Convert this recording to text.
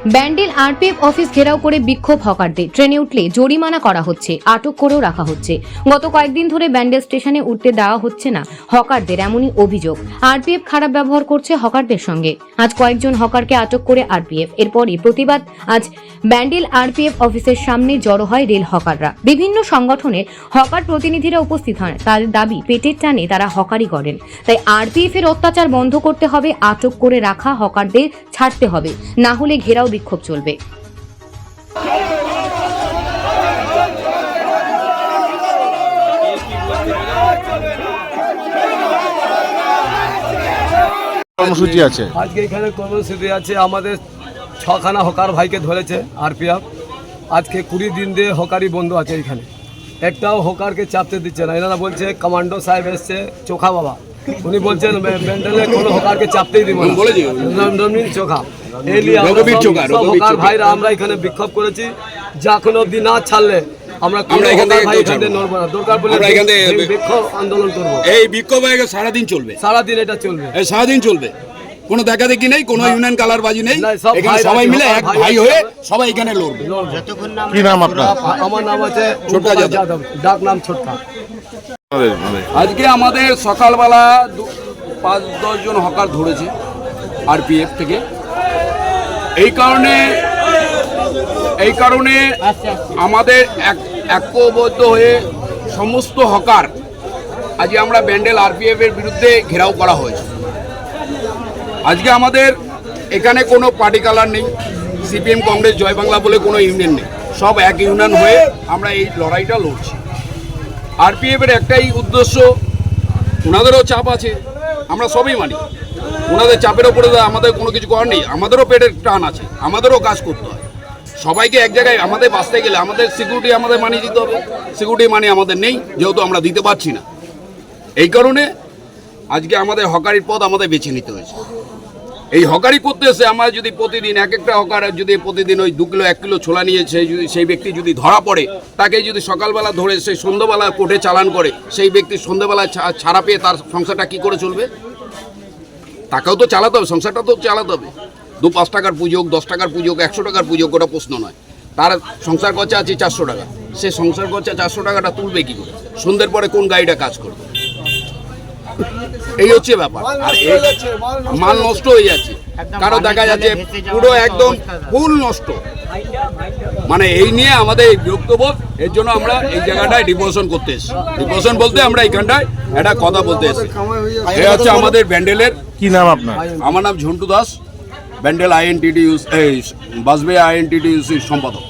Bandel RPF office ঘেরাও করে বিক্ষোভ হকারদের। ট্রেনে উঠলে জরিমানা করা হচ্ছে, আটক করেও রাখা হচ্ছে। গত কয়েকদিন ধরে ব্যান্ডেল স্টেশনে উঠতে দেওয়া হচ্ছে না হকারদের, এমনই অভিযোগ। আরপিএফ খারাপ ব্যবহার করছে হকারদের সঙ্গে। আজ কয়েকজন হকারকে আটক করে আরপিএফ। এরপরই প্রতিবাদ আজ ব্যান্ডেল আরপিএফ অফিসের সামনে জড়ো হয় রেল হকাররা। বিভিন্ন সংগঠনের হকার প্রতিনিধিরা উপস্থিত হন। তাদের দাবি, পেটের টানে তারা হকারি করেন, তাই আরপিএফ এর অত্যাচার বন্ধ করতে হবে, আটক করে রাখা হকারদের ছাড়তে হবে, না হলে ঘেরাও বিক্ষোভ চলবে। কর্মসূচি আছে আজকে এখানে কর্মসূচি আছে। আমাদের 6খানা হকার ভাইকে ধরেছে আরপিএফ। আজকে 20 দিন দিয়ে হকারি বন্ধ আছে এখানে, একটাও হকারকে চাপতে দিচ্ছে না। এনারা বলছে কমান্ডো সাহেব এসছে, চোখা বাবা, উনি বলছেন ব্যান্ডেলে কোনো হকারকে চাপতেই দিব না, চোখা হকার ভাইরা আমরা এখানে বিক্ষোভ করেছি। যা কোনো অবধি না ছাড়লে আমরা এখান থেকে নড়বো না। দরকার পড়লে বিক্ষোভ আন্দোলন করবো। এই বিক্ষোভ সারাদিন চলবে, সারাদিন এটা চলবে, সারাদিন চলবে। কোনো দেখা দেখি নেই, কোনো ইউনিয়ন কালার বাজি নেই। এখানে সবাই মিলে এক ভাই হয়ে সবাই এখানে লড়বে। কি নাম আপনার? আমার নাম আছে ছোটকা যাদব, ডাক নাম ছোটকা। আজকে আমাদের সকালবেলা 5-10 জন হকার ধরেছে আরপিএফ থেকে। এই কারণে আমাদের ঐক্যবদ্ধ হয়ে সমস্ত হকার আজকে আমরা ব্যান্ডেল আরপিএফ এর বিরুদ্ধে ঘেরাও করা হয়েছে। আজকে আমাদের এখানে কোনো পার্টি কালার নেই, সিপিএম, কংগ্রেস, জয় বাংলা বলে কোনো ইউনিয়ন নেই। সব এক ইউনিয়ন হয়ে আমরা এই লড়াইটা লড়ছি। আরপিএফ এর একটাই উদ্দেশ্য, ওনাদেরও চাপ আছে, আমরা সবই মানি। ওনাদের চাপের ওপরে আমাদের কোনো কিছু করার নেই। আমাদেরও পেটের টান আছে, আমাদেরও কাজ করতে হয়। সবাইকে এক জায়গায় আমাদের বাঁচতে গেলে আমাদের সিকিউরিটি আমাদের মানিয়ে দিতে হবে। সিকিউরিটি মানি আমাদের নেই, যেহেতু আমরা দিতে পারছি না। এই কারণে আজকে আমাদের হকারির পথ আমাদের বেছে নিতে হয়েছে। এই হকারি করতে এসে আমরা যদি প্রতিদিন একটা হকার যদি প্রতিদিন ওই 2 কিলো 1 কিলো ছোলা নিয়েছে, সেই ব্যক্তি যদি ধরা পড়ে, তাকে যদি সকালবেলা ধরে সেই সন্ধ্যাবেলা কোর্টে চালান করে, সেই ব্যক্তি সন্ধ্যাবেলা ছাড়া পেয়ে তার সংসারটা কি করে চলবে? তাকেও তো চালাতে হবে, সংসারটা তো চালাতে হবে। 2-5 টাকার পুজো, 10 টাকার পুজো, 100 টাকার পুজো, ওটা প্রশ্ন নয়। তার সংসার খরচা আছে 400 টাকা, সে সংসার খরচা 400 টাকাটা তুলবে কি করে? সন্ধ্যের পরে কোন গাড়িটা কাজ করবে? এই হচ্ছে ব্যাপার। আর মাল নষ্ট হয়ে যাচ্ছে, কারো দেখা যাচ্ছে পুরো একদম ফুল নষ্ট। মানে এই নিয়ে আমাদের এই বিরক্তবোধ, এর জন্য আমরা এই জায়গাটায় ডিপোজিশন করতে এসেছি। ডিপোজিশন বলতে আমরা এইখানটায় একটা কথা বলতে এসেছি। এই হচ্ছে আমাদের ব্যান্ডেলের। কি নাম আপনার? আমার নাম ঝন্টু দাস, ব্যান্ডেল আইএনটিটিইউসি, বাসবে আইএনটিটিইউসির সম্পাদক।